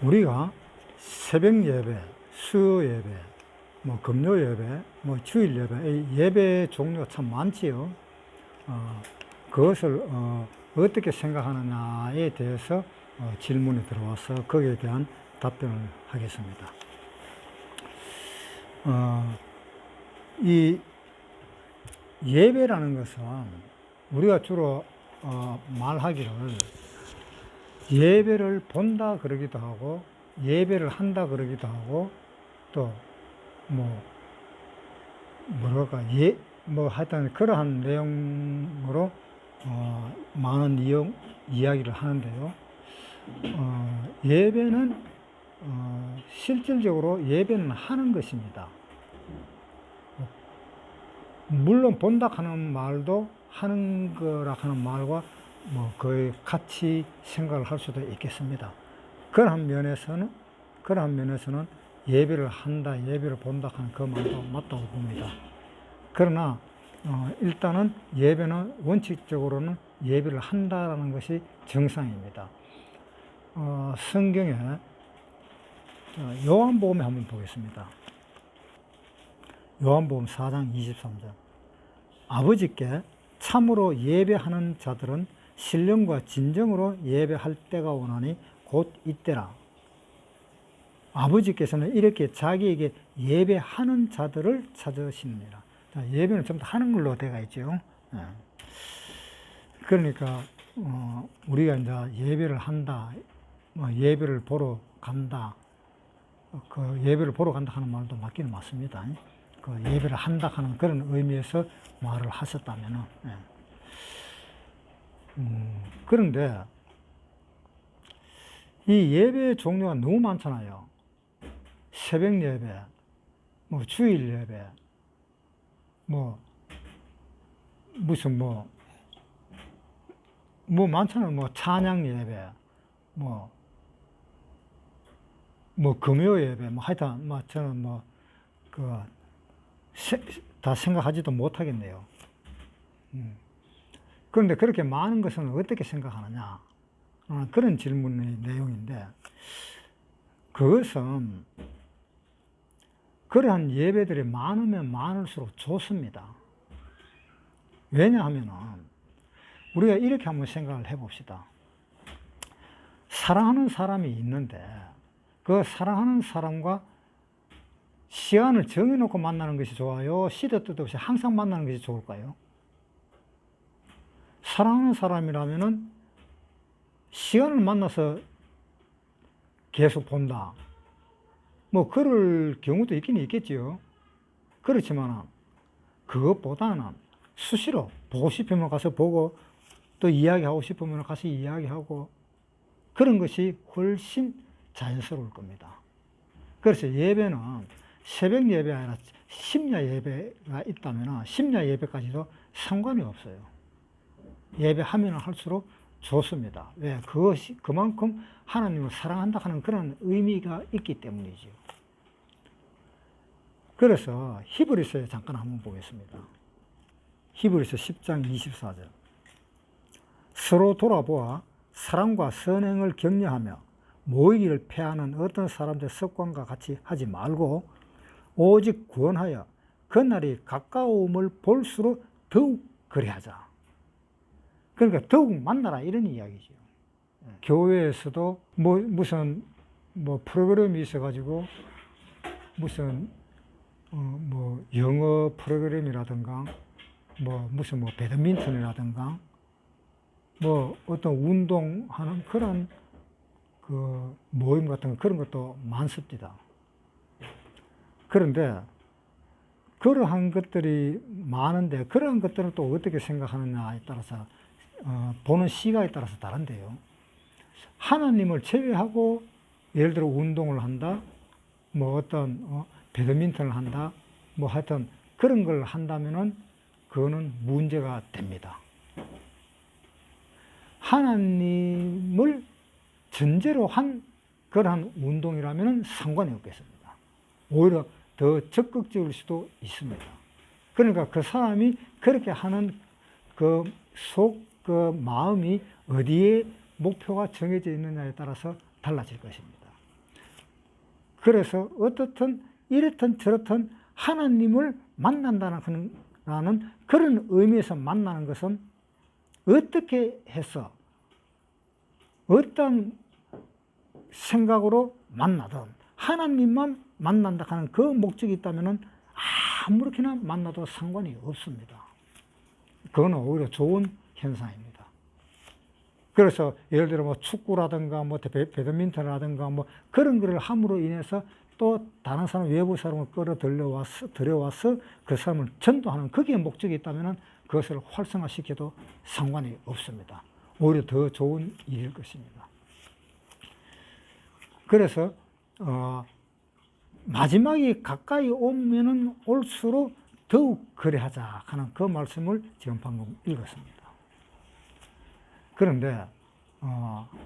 우리가 새벽 예배, 수요 예배, 뭐 금요 예배, 뭐 주일 예배, 이 예배 종류가 참 많지요. 그것을 어떻게 생각하느냐에 대해서 질문이 들어와서 거기에 대한 답변을 하겠습니다. 이 예배라는 것은 우리가 주로 말하기를 예배를 본다 그러기도 하고 예배를 한다 그러기도 하고 또 뭐랄까 뭐 하여튼 그러한 내용으로 많은 이야기를 하는데요. 예배는 실질적으로 예배는 하는 것입니다. 물론 본다 하는 말도 하는 거라 하는 말과 뭐 거의 같이 생각을 할 수도 있겠습니다. 그러한 면에서는 예배를 한다, 예배를 본다 하는 그 말도 맞다고 봅니다. 그러나 일단은 예배는 원칙적으로는 예배를 한다라는 것이 정상입니다. 성경에 요한복음에 한번 보겠습니다. 요한복음 4장 23절. 아버지께 참으로 예배하는 자들은 신령과 진정으로 예배할 때가 오나니 곧 이때라. 아버지께서는 이렇게 자기에게 예배하는 자들을 찾으시느니라. 예배는 전부 다 하는 걸로 되어 있죠. 그러니까 우리가 이제 예배를 한다, 예배를 보러 간다, 그 예배를 보러 간다 하는 말도 맞기는 맞습니다. 그 예배를 한다 하는 그런 의미에서 말을 하셨다면은. 그런데 이 예배의 종류가 너무 많잖아요. 새벽 예배, 뭐 주일 예배, 무슨 많잖아요. 뭐 찬양 예배, 금요 예배, 하여튼 저는 다 생각하지도 못하겠네요. 그런데 그렇게 많은 것은 어떻게 생각하느냐? 그런 질문의 내용인데, 그것은 그러한 예배들이 많으면 많을수록 좋습니다. 왜냐하면은 우리가 이렇게 한번 생각을 해봅시다. 사랑하는 사람이 있는데 그 사랑하는 사람과 시간을 정해놓고 만나는 것이 좋아요? 시도 뜻 없이 항상 만나는 것이 좋을까요? 사랑하는 사람이라면은 시간을 만나서 계속 본다. 그럴 경우도 있긴 있겠지요. 그렇지만 그것보다는 수시로 보고 싶으면 가서 보고 또 이야기하고 싶으면 가서 이야기하고 그런 것이 훨씬 자연스러울 겁니다. 그래서 예배는 새벽 예배 아니라 심야 예배가 있다면 심야 예배까지도 상관이 없어요. 예배하면 할수록 좋습니다. 왜? 그것이 그만큼 하나님을 사랑한다 하는 그런 의미가 있기 때문이죠. 그래서 히브리서에 잠깐 한번 보겠습니다. 히브리서 10장 24절. 서로 돌아보아 사랑과 선행을 격려하며 모이기를 패하는 어떤 사람들의 습관과 같이 하지 말고 오직 구원하여 그날이 가까움을 볼수록 더욱 그리하자. 그러니까 더욱 만나라 이런 이야기죠. 교회에서도 무슨 프로그램이 있어가지고 무슨 영어 프로그램이라든가 무슨 배드민턴이라든가 어떤 운동하는 그런 그 모임 같은 그런 것도 많습니다. 그런데 그러한 것들이 많은데 그러한 것들을 또 어떻게 생각하느냐에 따라서 보는 시각에 따라서 다른데요. 하나님을 제외하고 예를 들어 운동을 한다, 어떤 배드민턴을 한다, 하여튼 그런 걸 한다면은 그거는 문제가 됩니다. 하나님을 전제로 한 그러한 운동이라면 상관이 없겠습니다. 오히려 더 적극적일 수도 있습니다. 그러니까 그 사람이 그렇게 하는 그 마음이 어디에 목표가 정해져 있느냐에 따라서 달라질 것입니다. 그래서 어떻든 이렇든 저렇든 하나님을 만난다는 그런 의미에서 만나는 것은 어떻게 해서 어떤 생각으로 만나든 하나님만 만난다 하는 그 목적이 있다면 아무렇게나 만나도 상관이 없습니다. 그건 오히려 좋은 현상입니다. 그래서 예를 들어 뭐 축구라든가 뭐 배드민턴이라든가 뭐 그런 거를 함으로 인해서 또 다른 사람, 외부 사람을 들여와서 그 사람을 전도하는 거기에 목적이 있다면 그것을 활성화시켜도 상관이 없습니다. 오히려 더 좋은 일일 것입니다. 그래서 마지막이 가까이 오면은 올수록 더욱 그래하자 하는 그 말씀을 지금 방금 읽었습니다. 그런데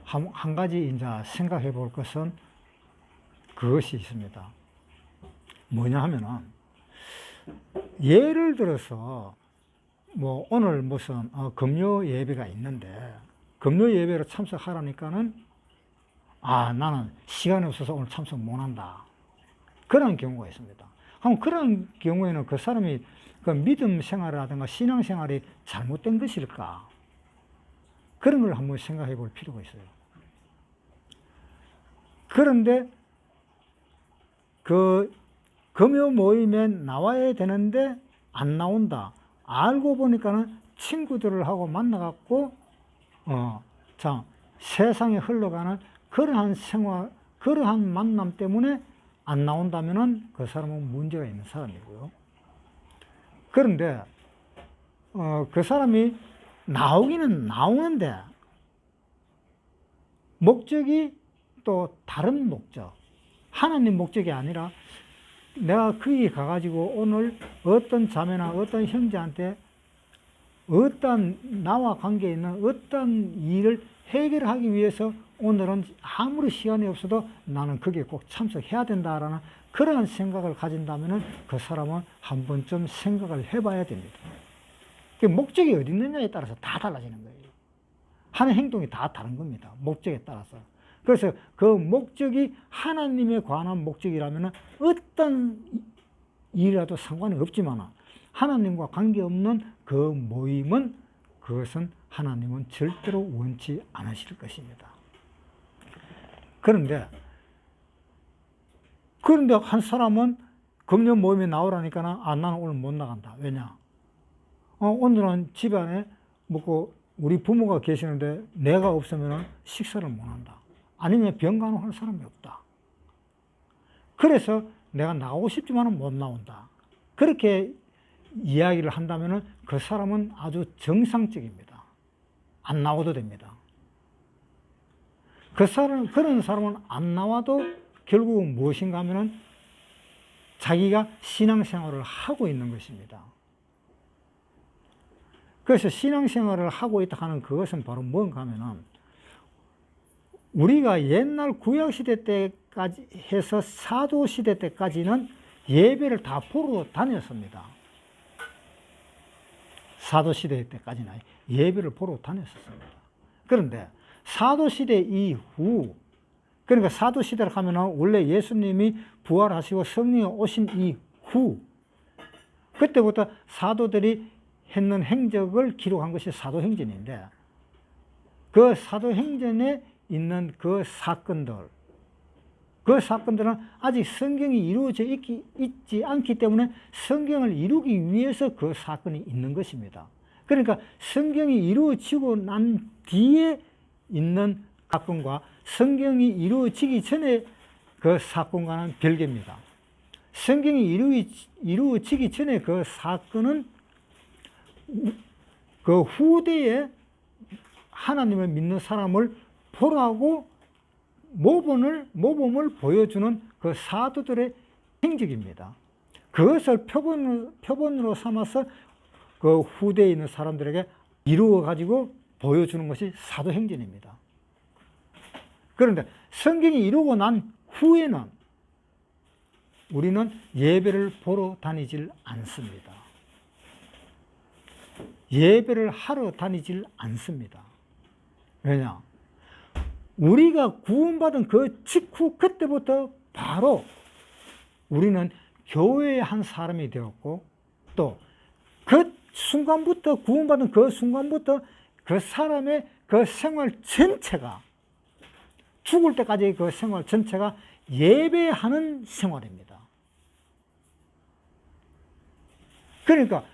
한 가지 이제 생각해 볼 것은 그것이 있습니다. 뭐냐 하면은 예를 들어서 뭐 오늘 무슨 금요 예배가 있는데 금요 예배로 참석하라니까는 나는 시간이 없어서 오늘 참석 못한다. 그런 경우가 있습니다. 그럼 그런 경우에는 그 사람이 그 믿음 생활이라든가 신앙 생활이 잘못된 것일까? 그런 걸 한번 생각해 볼 필요가 있어요. 그런데 그 금요 모임에 나와야 되는데 안 나온다. 알고 보니까는 친구들을 하고 만나갖고 세상에 흘러가는 그러한 생활, 그러한 만남 때문에 안 나온다면은 그 사람은 문제가 있는 사람이고요. 그런데 그 사람이 나오기는 나오는데 목적이 또 다른 목적, 하나님 목적이 아니라 내가 거기 가가지고 오늘 어떤 자매나 어떤 형제한테 어떤 나와 관계 있는 어떤 일을 해결하기 위해서 오늘은 아무리 시간이 없어도 나는 거기에 꼭 참석해야 된다라는 그러한 생각을 가진다면 그 사람은 한 번쯤 생각을 해봐야 됩니다. 목적이 어디 있느냐에 따라서 다 달라지는 거예요. 하는 행동이 다 다른 겁니다. 목적에 따라서. 그래서 그 목적이 하나님에 관한 목적이라면 어떤 일이라도 상관이 없지만 하나님과 관계없는 그 모임은 그것은 하나님은 절대로 원치 않으실 것입니다. 그런데 한 사람은 금요 모임에 나오라니까 나는 오늘 못 나간다. 왜냐? 오늘은 집안에 우리 부모가 계시는데 내가 없으면 식사를 못 한다. 아니면 병간호할 사람이 없다. 그래서 내가 나오고 싶지만 못 나온다. 그렇게 이야기를 한다면 그 사람은 아주 정상적입니다. 안 나와도 됩니다. 그런 사람은 안 나와도 결국은 무엇인가 하면은 자기가 신앙생활을 하고 있는 것입니다. 그래서 신앙생활을 하고 있다 하는 그것은 바로 뭔가 하면은 우리가 옛날 구약시대 때까지 해서 사도시대 때까지는 예배를 다 보러 다녔습니다. 사도시대 때까지는 예배를 보러 다녔었습니다. 그런데 사도시대 이후, 그러니까 사도시대를 하면 원래 예수님이 부활하시고 성령이 오신 이후, 그때부터 사도들이 했는 행적을 기록한 것이 사도행전인데 그 사도행전에 있는 그 사건들은 아직 성경이 이루어져 있지 않기 때문에 성경을 이루기 위해서 그 사건이 있는 것입니다. 그러니까 성경이 이루어지고 난 뒤에 있는 사건과 성경이 이루어지기 전에 그 사건과는 별개입니다. 성경이 이루어지기 전에 그 사건은 그 후대에 하나님을 믿는 사람을 보라고 모범을 보여주는 그 사도들의 행적입니다. 그것을 표본으로 삼아서 그 후대에 있는 사람들에게 이루어가지고 보여주는 것이 사도행전입니다. 그런데 성경이 이루고 난 후에는 우리는 예배를 보러 다니질 않습니다. 예배를 하러 다니질 않습니다. 왜냐? 우리가 구원받은 그 직후 그때부터 바로 우리는 교회의 한 사람이 되었고, 또 그 순간부터, 구원받은 그 순간부터 그 사람의 그 생활 전체가, 죽을 때까지의 그 생활 전체가 예배하는 생활입니다. 그러니까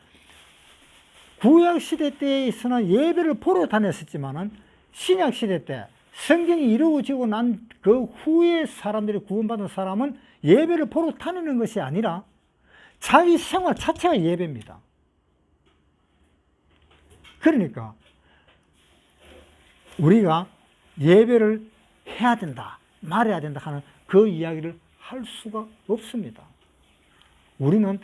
구약시대 때에 있으나 예배를 보러 다녔었지만은 신약시대 때 성경이 이루어지고 난 그 후에 사람들이, 구원받은 사람은 예배를 보러 다니는 것이 아니라 자기 생활 자체가 예배입니다. 그러니까 우리가 예배를 해야 된다, 말해야 된다 하는 그 이야기를 할 수가 없습니다. 우리는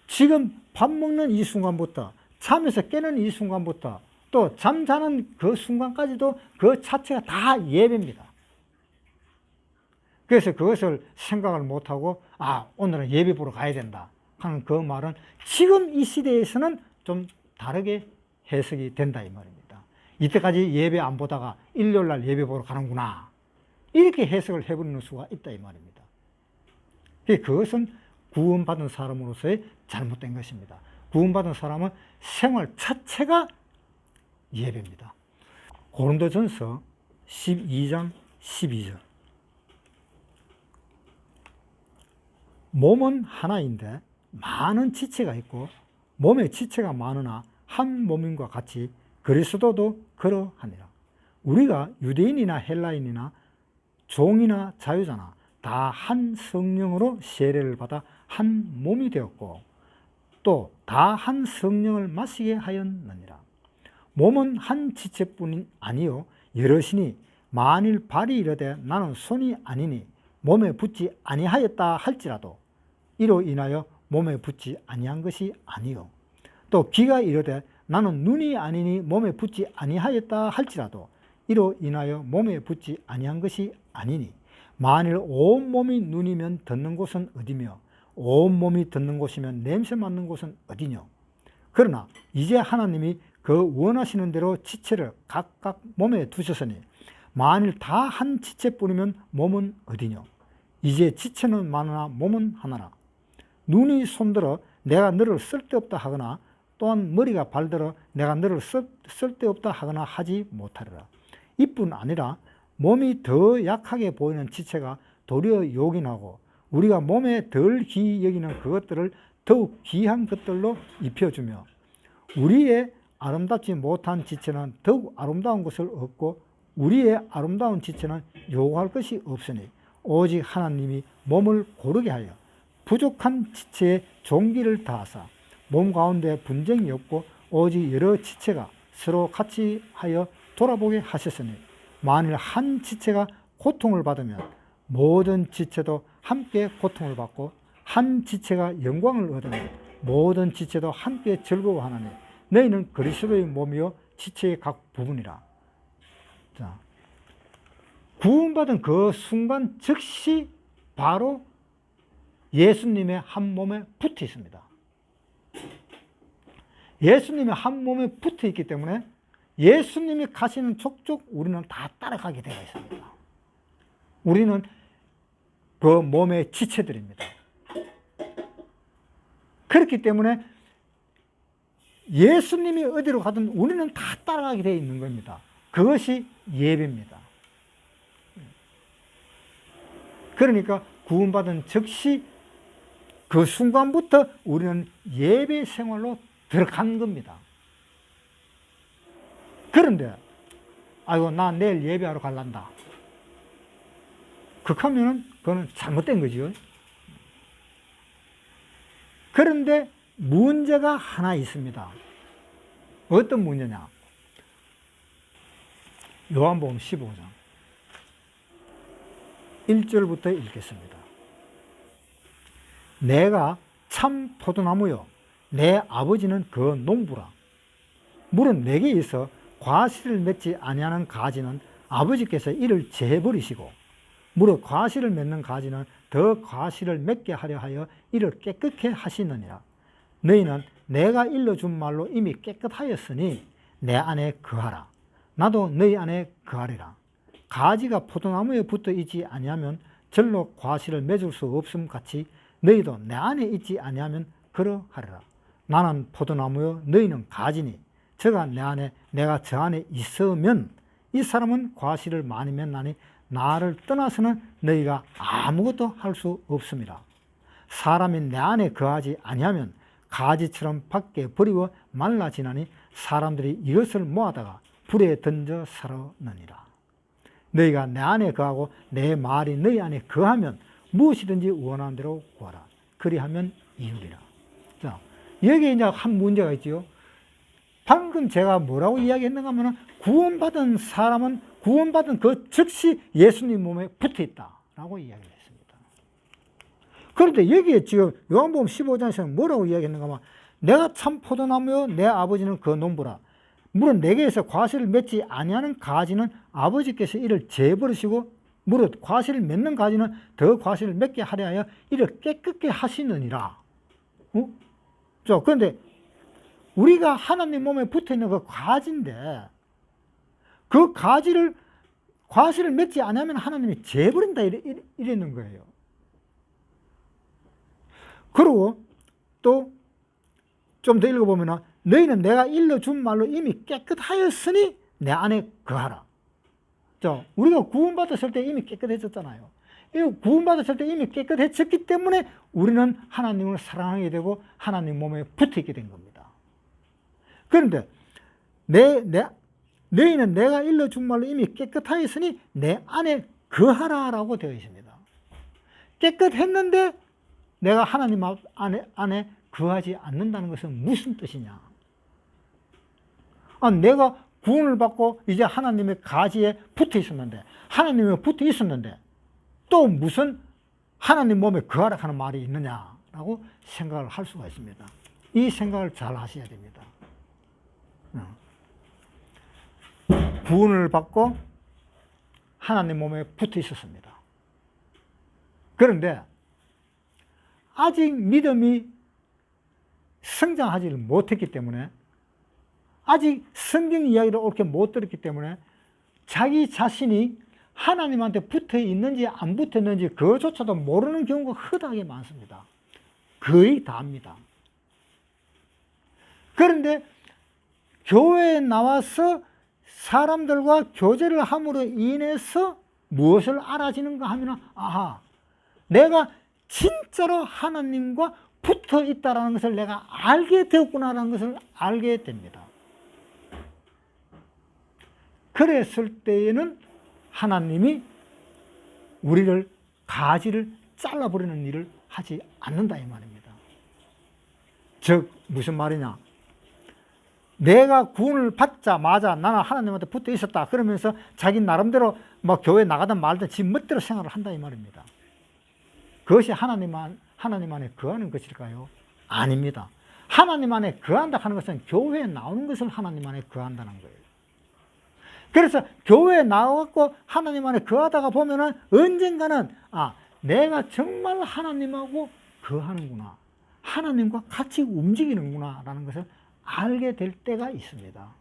지금 밥 먹는 이 순간부터, 잠에서 깨는 이 순간부터, 또 잠자는 그 순간까지도 그 자체가 다 예배입니다. 그래서 그것을 생각을 못하고, 오늘은 예배 보러 가야 된다 하는 그 말은 지금 이 시대에서는 좀 다르게 해석이 된다 이 말입니다. 이때까지 예배 안 보다가 일요일날 예배 보러 가는구나, 이렇게 해석을 해버리는 수가 있다 이 말입니다. 그것은 구원받은 사람으로서의 잘못된 것입니다. 구원받은 사람은 생활 자체가 예배입니다. 고린도전서 12장 12절. 몸은 하나인데 많은 지체가 있고 몸에 지체가 많으나 한 몸인과 같이 그리스도도 그러하니라. 우리가 유대인이나 헬라인이나 종이나 자유자나 다 한 성령으로 세례를 받아 한 몸이 되었고 또 다 한 성령을 마시게 하였느니라. 몸은 한 지체뿐이 아니요 여럿이니 만일 발이 이르되 나는 손이 아니니 몸에 붙지 아니하였다 할지라도 이로 인하여 몸에 붙지 아니한 것이 아니요 또 귀가 이르되 나는 눈이 아니니 몸에 붙지 아니하였다 할지라도 이로 인하여 몸에 붙지 아니한 것이 아니니 만일 온 몸이 눈이면 듣는 곳은 어디며 온 몸이 듣는 곳이면 냄새 맡는 곳은 어디뇨. 그러나 이제 하나님이 그 원하시는 대로 지체를 각각 몸에 두셨으니 만일 다 한 지체뿐이면 몸은 어디뇨. 이제 지체는 많으나 몸은 하나라. 눈이 손들어 내가 너를 쓸데없다 하거나 또한 머리가 발들어 내가 너를 쓸데없다 하거나 하지 못하리라. 이뿐 아니라 몸이 더 약하게 보이는 지체가 도리어 요긴하고 우리가 몸에 덜 귀히 여기는 그것들을 더욱 귀한 것들로 입혀주며 우리의 아름답지 못한 지체는 더욱 아름다운 것을 얻고 우리의 아름다운 지체는 요구할 것이 없으니 오직 하나님이 몸을 고르게 하여 부족한 지체에 종기를 다하사 몸 가운데 분쟁이 없고 오직 여러 지체가 서로 같이 하여 돌아보게 하셨으니 만일 한 지체가 고통을 받으면 모든 지체도 함께 고통을 받고 한 지체가 영광을 얻으면 모든 지체도 함께 즐거워하나니 너희는 그리스도의 몸이요 지체의 각 부분이라. 자, 구원받은 그 순간 즉시 바로 예수님의 한 몸에 붙어 있습니다. 예수님의 한 몸에 붙어 있기 때문에 예수님이 가시는 족족 우리는 다 따라가게 되어 있습니다. 우리는 그 몸의 지체들입니다. 그렇기 때문에 예수님이 어디로 가든 우리는 다 따라가게 되어 있는 겁니다. 그것이 예배입니다. 그러니까 구원받은 즉시 그 순간부터 우리는 예배 생활로 들어간 겁니다. 그런데 아이고 나 내일 예배하러 갈란다. 그렇다면 그거는 잘못된 거죠. 그런데 문제가 하나 있습니다. 어떤 문제냐? 요한복음 15장 1절부터 읽겠습니다. 내가 참 포도나무요 내 아버지는 그 농부라. 물은 내게 있어 과실을 맺지 아니하는 가지는 아버지께서 이를 제버리시고 무릇 과실을 맺는 가지는 더 과실을 맺게 하려 하여 이를 깨끗게 하시느니라. 너희는 내가 일러준 말로 이미 깨끗하였으니 내 안에 거하라. 나도 너희 안에 거하리라. 가지가 포도나무에 붙어 있지 아니하면 절로 과실을 맺을 수 없음 같이 너희도 내 안에 있지 아니하면 그러하리라. 나는 포도나무요 너희는 가지니 저가 내 안에 내가 저 안에 있으면 이 사람은 과실을 많이 맺나니 나를 떠나서는 너희가 아무것도 할 수 없습니다. 사람이 내 안에 거하지 아니하면 가지처럼 밖에 버리고 말라지나니 사람들이 이것을 모아다가 불에 던져 살아느니라. 너희가 내 안에 거하고 내 말이 너희 안에 거하면 무엇이든지 원하는 대로 구하라. 그리하면 이루리라. 자, 여기에 이제 한 문제가 있죠. 방금 제가 뭐라고 이야기했는가 하면 구원받은 사람은 구원받은 그 즉시 예수님 몸에 붙어 있다라고 이야기를 했습니다. 그런데 여기에 지금 요한복음 15장에서는 뭐라고 이야기했는가 하면 내가 참 포도나무요 내 아버지는 그 농부라. 물은 내게에서 과실을 맺지 아니하는 가지는 아버지께서 이를 재버리시고 무릇 과실을 맺는 가지는 더 과실을 맺게 하려 하여 이를 깨끗게 하시느니라. 자, 그런데 우리가 하나님 몸에 붙어 있는 그 가지인데 그 가지를 과실을 맺지 않으면 하나님이 재버린다 이랬는 거예요. 그리고 또 좀 더 읽어보면 너희는 내가 일러준 말로 이미 깨끗하였으니 내 안에 거하라. 자, 우리가 구원받았을 때 이미 깨끗해졌잖아요. 구원받았을 때 이미 깨끗해졌기 때문에 우리는 하나님을 사랑하게 되고 하나님 몸에 붙어 있게 된 겁니다. 그런데 너희는 내가 일러준 말로 이미 깨끗하였으니 내 안에 거하라라고 되어 있습니다. 깨끗했는데 내가 하나님 안에 거하지 않는다는 것은 무슨 뜻이냐? 내가 구원을 받고 이제 하나님의 가지에 붙어 있었는데 하나님에 붙어 있었는데 또 무슨 하나님 몸에 거하라 하는 말이 있느냐라고 생각을 할 수가 있습니다. 이 생각을 잘 하셔야 됩니다. 구원을 받고 하나님 몸에 붙어 있었습니다. 그런데 아직 믿음이 성장하지를 못했기 때문에 아직 성경 이야기를 옳게 못 들었기 때문에 자기 자신이 하나님한테 붙어 있는지 안 붙어 있는지 그조차도 모르는 경우가 허다하게 많습니다. 거의 다입니다. 그런데 교회에 나와서 사람들과 교제를 함으로 인해서 무엇을 알아지는가 하면 내가 진짜로 하나님과 붙어 있다는 것을 내가 알게 되었구나라는 것을 알게 됩니다. 그랬을 때에는 하나님이 우리를 가지를 잘라버리는 일을 하지 않는다 이 말입니다. 즉 무슨 말이냐, 내가 구원을 받자마자 나는 하나님한테 붙어 있었다 그러면서 자기 나름대로 교회 나가든 말든 지 멋대로 생활을 한다 이 말입니다. 그것이 하나님 안에 거하는 것일까요? 아닙니다. 하나님 안에 거한다 하는 것은 교회에 나오는 것을 하나님 안에 거한다는 거예요. 그래서 교회에 나와서 하나님 안에 거하다가 보면은 언젠가는 내가 정말 하나님하고 거하는구나, 하나님과 같이 움직이는구나 라는 것을 알게 될 때가 있습니다.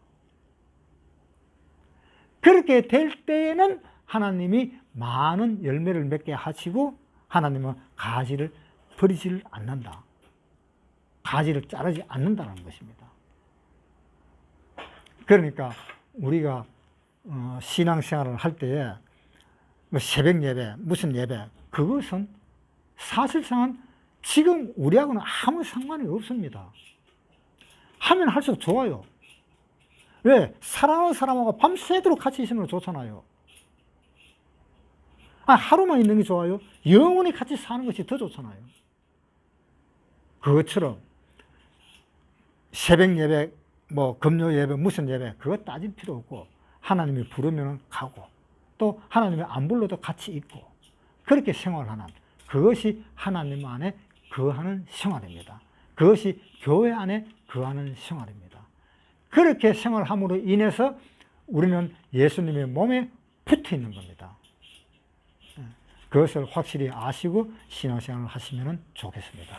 그렇게 될 때에는 하나님이 많은 열매를 맺게 하시고 하나님은 가지를 버리지를 않는다, 가지를 자르지 않는다는 것입니다. 그러니까 우리가 신앙생활을 할 때에 새벽 예배, 무슨 예배, 그것은 사실상은 지금 우리하고는 아무 상관이 없습니다. 하면 할수록 좋아요. 왜? 사랑하는 사람하고 밤새도록 같이 있으면 좋잖아요. 하루만 있는 게 좋아요? 영원히 같이 사는 것이 더 좋잖아요. 그것처럼 새벽 예배, 금요 예배, 무슨 예배, 그거 따질 필요 없고 하나님이 부르면 가고 또 하나님이 안 불러도 같이 있고 그렇게 생활하는 그것이 하나님 안에 거하는 생활입니다. 그것이 교회 안에 거하는 생활입니다. 그렇게 생활함으로 인해서 우리는 예수님의 몸에 붙어 있는 겁니다. 그것을 확실히 아시고 신앙생활을 하시면 좋겠습니다.